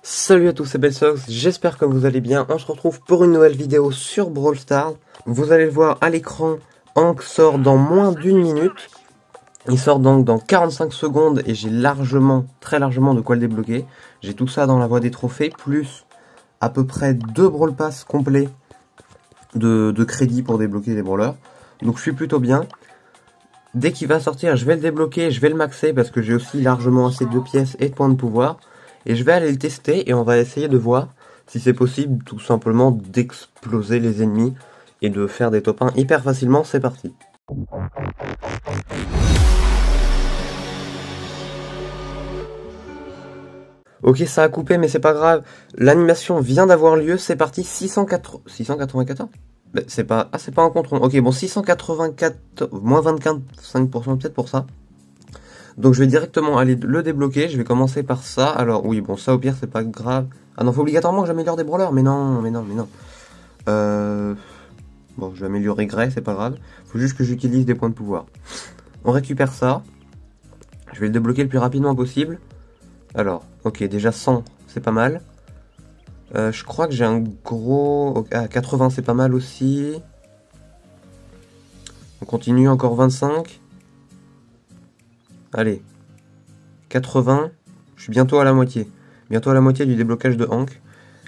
Salut à tous, c'est Belsox, j'espère que vous allez bien. On se retrouve pour une nouvelle vidéo sur Brawl Stars. Vous allez le voir à l'écran, Hank sort dans moins d'une minute. Il sort donc dans 45 secondes et j'ai très largement de quoi le débloquer. J'ai tout ça dans la voie des trophées, plus à peu près 2 Brawl Pass complets de crédit pour débloquer les brawlers. Donc je suis plutôt bien. Dès qu'il va sortir, je vais le débloquer, je vais le maxer parce que j'ai aussi largement assez de pièces et de points de pouvoir. Et je vais aller le tester et on va essayer de voir si c'est possible tout simplement d'exploser les ennemis et de faire des top 1 hyper facilement. C'est parti. Ok, ça a coupé mais c'est pas grave. L'animation vient d'avoir lieu, c'est parti. 694 c'est pas... Ah, c'est pas un contrôle. Ok, bon, 684, moins 25% peut-être pour ça. Donc je vais directement aller le débloquer, je vais commencer par ça. Alors oui, bon, ça au pire c'est pas grave. Ah non, faut obligatoirement que j'améliore des brawlers, mais non. Bon, je vais améliorer Grey, c'est pas grave. Faut juste que j'utilise des points de pouvoir. On récupère ça. Je vais le débloquer le plus rapidement possible. Alors, ok, déjà 100, c'est pas mal. Je crois que j'ai un gros... Ah, 80, c'est pas mal aussi. On continue, encore 25. Allez, 80, je suis bientôt à la moitié. Bientôt à la moitié du déblocage de Hank.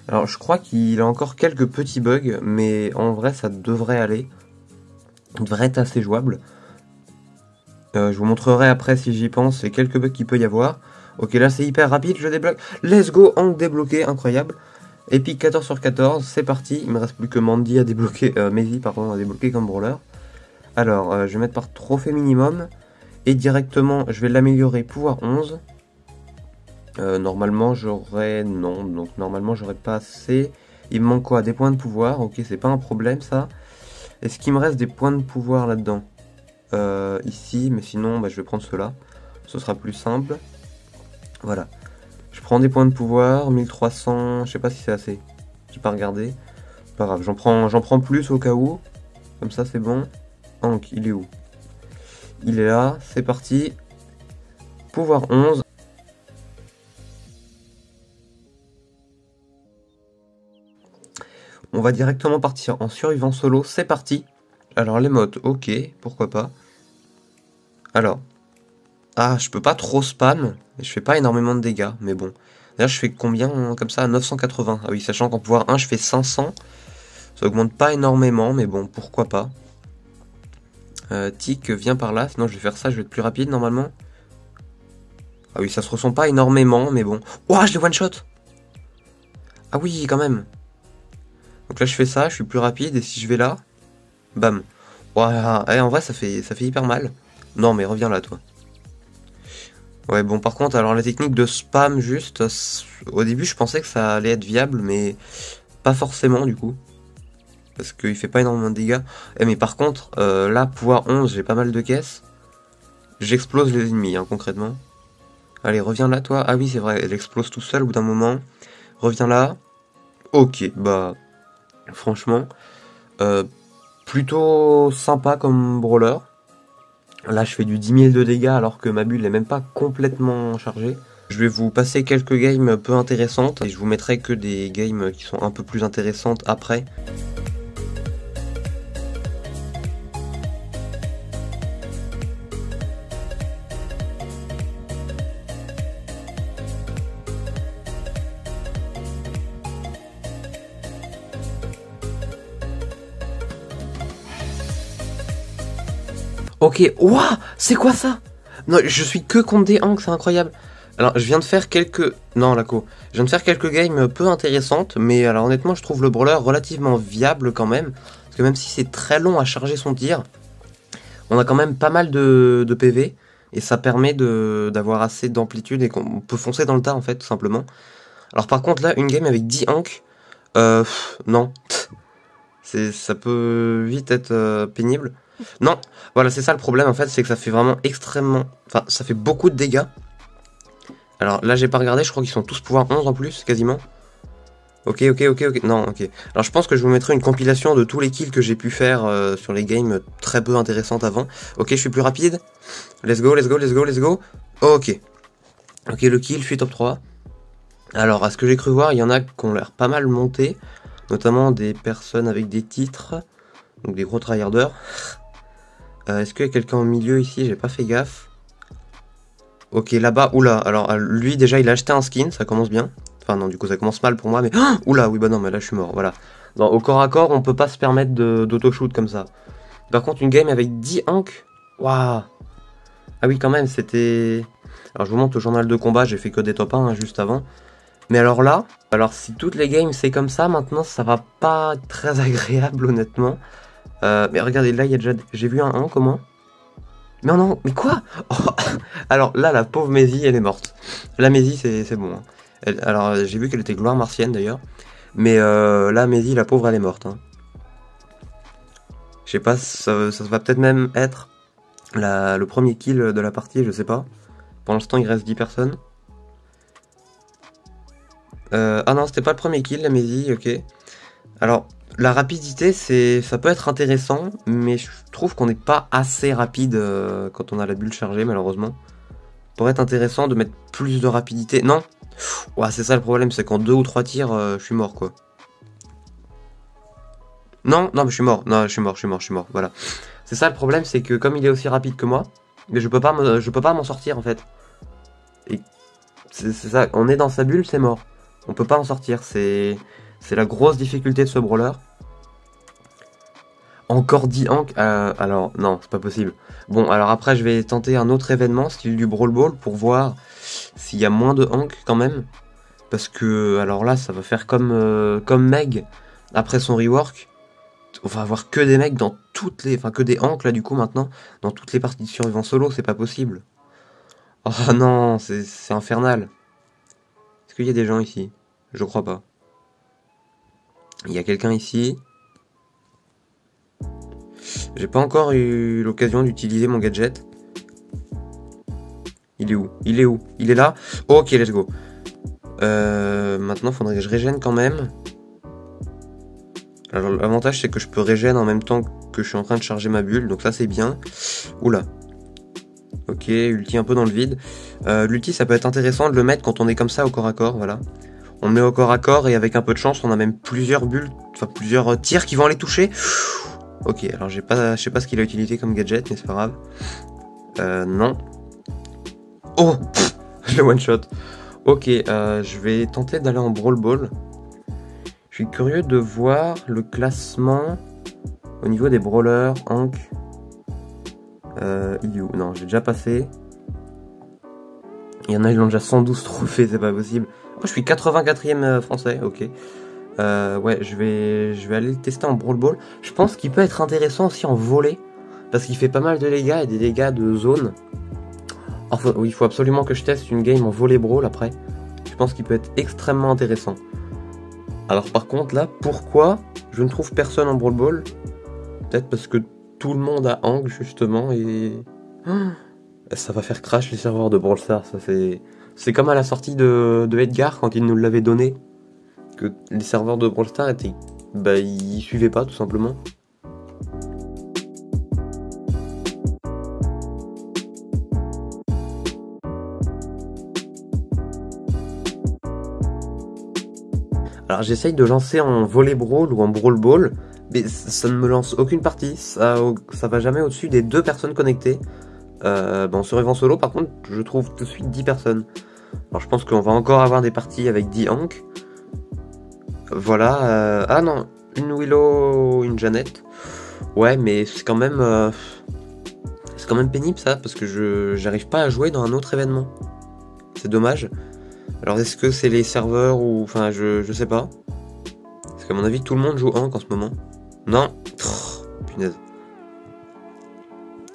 Alors je crois qu'il a encore quelques petits bugs, mais en vrai ça devrait aller. Il devrait être assez jouable. Je vous montrerai après si j'y pense les quelques bugs qu'il peut y avoir. Ok, là c'est hyper rapide, je débloque. Let's go, Hank débloqué, incroyable. Epic 14 sur 14, c'est parti. Il me reste plus que Mandy à débloquer, Maisy pardon, à débloquer comme brawler. Alors, je vais mettre par trophée minimum. Et directement, je vais l'améliorer pouvoir 11. Normalement, j'aurais... Non, donc normalement, j'aurais pas assez. Il me manque quoi? Des points de pouvoir. Ok, c'est pas un problème, ça. Est-ce qu'il me reste des points de pouvoir là-dedans? Ici, mais sinon, bah, je vais prendre ceux-là. Ce sera plus simple. Voilà. Je prends des points de pouvoir. 1300, je sais pas si c'est assez. J'ai pas regardé. Pas grave, j'en prends plus au cas où. Comme ça, c'est bon. Hank, il est où? Il est là, c'est parti. Pouvoir 11. On va directement partir en survivant solo, c'est parti. Alors les modes, ok, pourquoi pas. Alors. Ah, je peux pas trop spam. Je fais pas énormément de dégâts, mais bon. D'ailleurs, je fais combien comme ça? 980. Ah oui, sachant qu'en pouvoir 1, je fais 500. Ça augmente pas énormément, mais bon, pourquoi pas. Tic, viens par là, sinon je vais faire ça, je vais être plus rapide normalement. Ah oui, ça se ressent pas énormément, mais bon. Ouah, je l'ai one shot. Ah oui, quand même. Donc là, je fais ça, je suis plus rapide, et si je vais là, bam. Ouah, en vrai, ça fait hyper mal. Non, mais reviens là, toi. Ouais, bon, par contre, alors la technique de spam, juste, au début, je pensais que ça allait être viable, mais pas forcément, du coup. Parce qu'il fait pas énormément de dégâts. Mais par contre, là, pouvoir 11, j'ai pas mal de caisses. J'explose les ennemis, hein, concrètement. Allez, reviens là, toi. Ah oui, c'est vrai, elle explose tout seul au bout d'un moment. Reviens là. Ok, bah... Franchement, plutôt sympa comme brawler. Là, je fais du 10 000 de dégâts alors que ma bulle n'est même pas complètement chargée. Je vais vous passer quelques games peu intéressantes. Et je vous mettrai que des games qui sont un peu plus intéressantes après. Ok, ouah, c'est quoi ça? Non, je suis que contre des Hank, c'est incroyable. Alors, je viens de faire quelques... Non, Laco. Je viens de faire quelques games peu intéressantes, mais alors honnêtement, je trouve le brawler relativement viable quand même. Parce que même si c'est très long à charger son tir, on a quand même pas mal de PV. Et ça permet d'avoir assez d'amplitude et qu'on peut foncer dans le tas, en fait, tout simplement. Alors par contre, là, une game avec 10 Hank, non. Ça peut vite être pénible. Non, voilà, c'est ça le problème en fait, c'est que ça fait vraiment extrêmement... Enfin, ça fait beaucoup de dégâts. Alors là, j'ai pas regardé, je crois qu'ils sont tous pouvoir 11 en plus, quasiment. Ok, non, ok. Alors je pense que je vous mettrai une compilation de tous les kills que j'ai pu faire sur les games très peu intéressantes avant. Ok, je suis plus rapide. Let's go. Ok. Ok, le kill, je suis top 3. Alors, à ce que j'ai cru voir, il y en a qui ont l'air pas mal montés, notamment des personnes avec des titres, donc des gros tryharders. Est-ce qu'il y a quelqu'un au milieu ici? J'ai pas fait gaffe. Ok, là-bas, oula, alors lui déjà il a acheté un skin, ça commence bien. Enfin non, du coup ça commence mal pour moi, mais... Oh oula, oui bah non, mais là je suis mort, voilà. Non, au corps à corps, on peut pas se permettre d'auto-shoot comme ça. Par contre, une game avec 10 hanks, waouh. Ah oui, quand même, c'était... Alors je vous montre le journal de combat, j'ai fait que des top 1 hein, juste avant. Mais alors là, alors si toutes les games c'est comme ça, maintenant ça va pas être très agréable honnêtement. Mais regardez, là il y a déjà... J'ai vu un 1, comment? Mais non, mais quoi? Oh, alors là, la pauvre Maisie, elle est morte. La Maisie, c'est bon. Hein. Alors j'ai vu qu'elle était gloire martienne d'ailleurs. Mais là, Maisie, la pauvre, elle est morte. Hein. Je sais pas, ça va peut-être même être le premier kill de la partie, je sais pas. Pour l'instant, il reste 10 personnes. Ah non, c'était pas le premier kill, la Maisie, ok. Alors, la rapidité, ça peut être intéressant, mais je trouve qu'on n'est pas assez rapide quand on a la bulle chargée, malheureusement. Pourrait être intéressant de mettre plus de rapidité. Non. Ouais, c'est ça le problème, c'est qu'en 2 ou 3 tirs, je suis mort, quoi. Non, non, mais je suis mort. Non, je suis mort, voilà. C'est ça le problème, c'est que comme il est aussi rapide que moi, mais je peux pas m'en sortir, en fait. Et c'est ça, on est dans sa bulle, c'est mort. On peut pas en sortir, c'est la grosse difficulté de ce brawler. Encore 10 hanks, alors non, c'est pas possible. Bon, alors après je vais tenter un autre événement, style du Brawl Ball, pour voir s'il y a moins de hanks quand même. Parce que, alors là, ça va faire comme Meg, après son rework. On va avoir que des mecs dans toutes les... Enfin, que des hanks là du coup maintenant, dans toutes les parties de survivants solo, c'est pas possible. Oh non, c'est infernal. Est-ce qu'il y a des gens ici? Je crois pas. Il y a quelqu'un ici. J'ai pas encore eu l'occasion d'utiliser mon gadget. Il est où? Il est où? Il est là? Ok, let's go. Maintenant, faudrait que je régène quand même. Alors, l'avantage, c'est que je peux régène en même temps que je suis en train de charger ma bulle. Donc ça, c'est bien. Oula. Ok, ulti un peu dans le vide. L'ulti, ça peut être intéressant de le mettre quand on est comme ça au corps à corps, voilà. On met au corps à corps et avec un peu de chance, on a même plusieurs bulles, enfin plusieurs tirs qui vont aller toucher. Ok, alors je sais pas ce qu'il a utilisé comme gadget, mais c'est pas grave. Non. Oh pff, le one shot. Ok, je vais tenter d'aller en Brawl Ball. Je suis curieux de voir le classement au niveau des brawlers, Hank. Il est où? Non, j'ai déjà passé. Il y en a, ils ont déjà 112 trophées, c'est pas possible. Oh, je suis 84e français, ok. Ouais, je vais aller le tester en Brawl Ball. Je pense qu'il peut être intéressant aussi en volley. Parce qu'il fait pas mal de dégâts et des dégâts de zone. Alors, il faut absolument que je teste une game en volley brawl après. Je pense qu'il peut être extrêmement intéressant. Alors par contre là, pourquoi je ne trouve personne en Brawl Ball? Peut-être parce que tout le monde a Hank justement et... Ça va faire crash les serveurs de Brawl Stars, ça c'est comme à la sortie de Edgar quand il nous l'avait donné. Que les serveurs de Brawl Stars étaient... Bah ils suivaient pas tout simplement. Alors j'essaye de lancer en volley brawl ou en brawl ball, mais ça ne me lance aucune partie, ça va jamais au-dessus des 2 personnes connectées. En survivant solo par contre je trouve tout de suite 10 personnes. Alors je pense qu'on va encore avoir des parties avec 10 Hank. Voilà, ah non, une Willow, une Jeannette. Ouais mais c'est quand même pénible ça, parce que j'arrive pas à jouer dans un autre événement. C'est dommage. Alors est-ce que c'est les serveurs ou... Enfin je sais pas. Parce qu'à mon avis tout le monde joue Hank en ce moment. Non. Oh, punaise.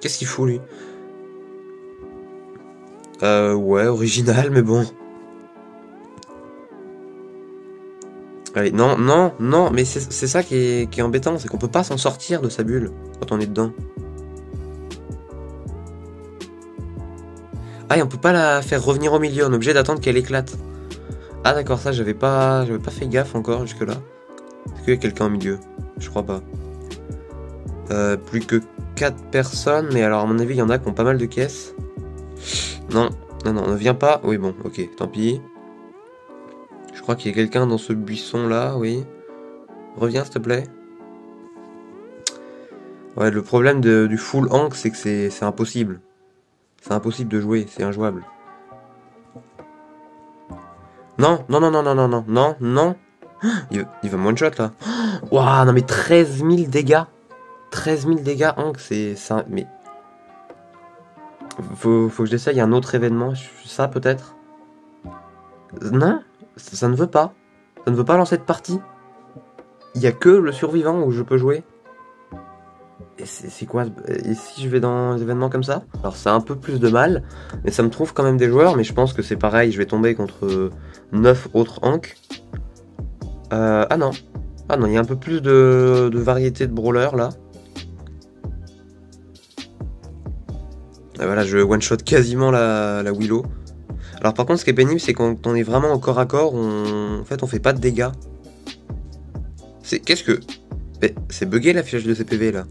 Qu'est-ce qu'il fout lui? Ouais, original, mais bon. Allez, non, non, non, mais c'est ça qui est embêtant, c'est qu'on peut pas s'en sortir de sa bulle quand on est dedans. Ah, et on peut pas la faire revenir au milieu, on est obligé d'attendre qu'elle éclate. Ah d'accord, ça j'avais pas fait gaffe encore jusque là. Est-ce qu'il y a quelqu'un au milieu? Je crois pas. Plus que 4 personnes, mais alors à mon avis il y en a qui ont pas mal de caisses. Non, non, non, ne viens pas. Oui bon, ok, tant pis. crois qu'il y a quelqu'un dans ce buisson là, oui. Reviens s'il te plaît. Ouais, le problème du full Hank, c'est que c'est impossible. C'est impossible de jouer, c'est injouable. Non, non, non, non, non, non, non, non, non. Il va me one-shot là. Waouh, non mais 13 000 dégâts. 13 000 dégâts, Hank, c'est... Mais... Faut que j'essaye un autre événement, ça peut-être. Non, ça ne veut pas. Ça ne veut pas lancer de partie. Il y a que le survivant où je peux jouer. Et c'est quoi? Et si je vais dans des événements comme ça? Alors c'est un peu plus de mal, mais ça me trouve quand même des joueurs, mais je pense que c'est pareil, je vais tomber contre 9 autres Hank. Ah non. Ah non, il y a un peu plus de variété de brawlers là. Et voilà, je one-shot quasiment la Willow. Alors par contre, ce qui est pénible, c'est quand on est vraiment au corps à corps, en fait, on fait pas de dégâts. Qu'est-ce que... C'est bugué l'affichage de CPV là.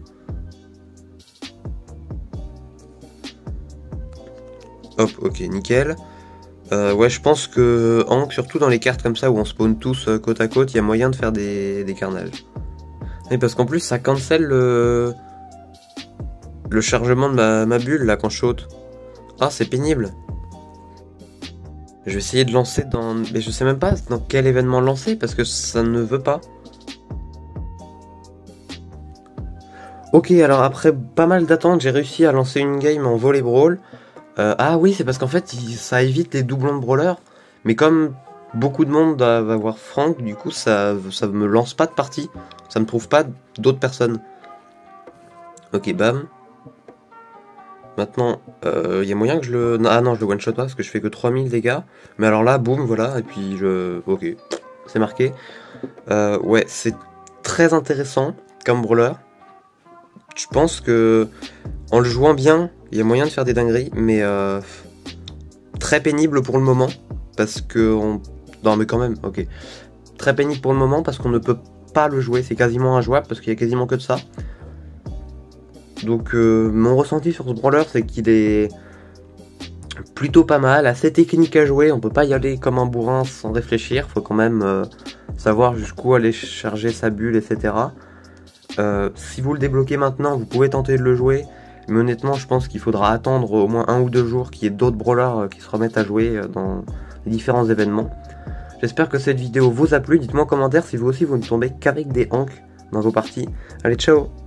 Hop, ok, nickel. Ouais, je pense que Hank, surtout dans les cartes comme ça où on spawn tous côte à côte, il y a moyen de faire des carnages. Et parce qu'en plus, ça cancelle le chargement de ma bulle là quand je saute. Ah, c'est pénible. Je vais essayer de lancer dans... Mais je sais même pas dans quel événement lancer parce que ça ne veut pas. Ok, alors après pas mal d'attentes, j'ai réussi à lancer une game en volley brawl. Ah oui, c'est parce qu'en fait, ça évite les doublons de brawlers. Mais comme beaucoup de monde va voir Franck, du coup, ça me lance pas de partie. Ça me trouve pas d'autres personnes. Ok, bam. Maintenant, il y a moyen que je le... Ah non, je le one-shot pas parce que je fais que 3000 dégâts. Mais alors là, boum, voilà, et puis je... Ok, c'est marqué. Ouais, c'est très intéressant comme brawler. Je pense que en le jouant bien, il y a moyen de faire des dingueries, mais très pénible pour le moment, parce que... Non mais quand même, ok. Très pénible pour le moment, parce qu'on ne peut pas le jouer, c'est quasiment injouable, parce qu'il y a quasiment que de ça. Donc mon ressenti sur ce brawler, c'est qu'il est plutôt pas mal, assez technique à jouer, on peut pas y aller comme un bourrin sans réfléchir, faut quand même savoir jusqu'où aller charger sa bulle, etc. Si vous le débloquez maintenant, vous pouvez tenter de le jouer, mais honnêtement, je pense qu'il faudra attendre au moins 1 ou 2 jours qu'il y ait d'autres brawlers qui se remettent à jouer dans les différents événements. J'espère que cette vidéo vous a plu, dites-moi en commentaire si vous aussi vous ne tombez qu'avec des Hank dans vos parties. Allez, ciao!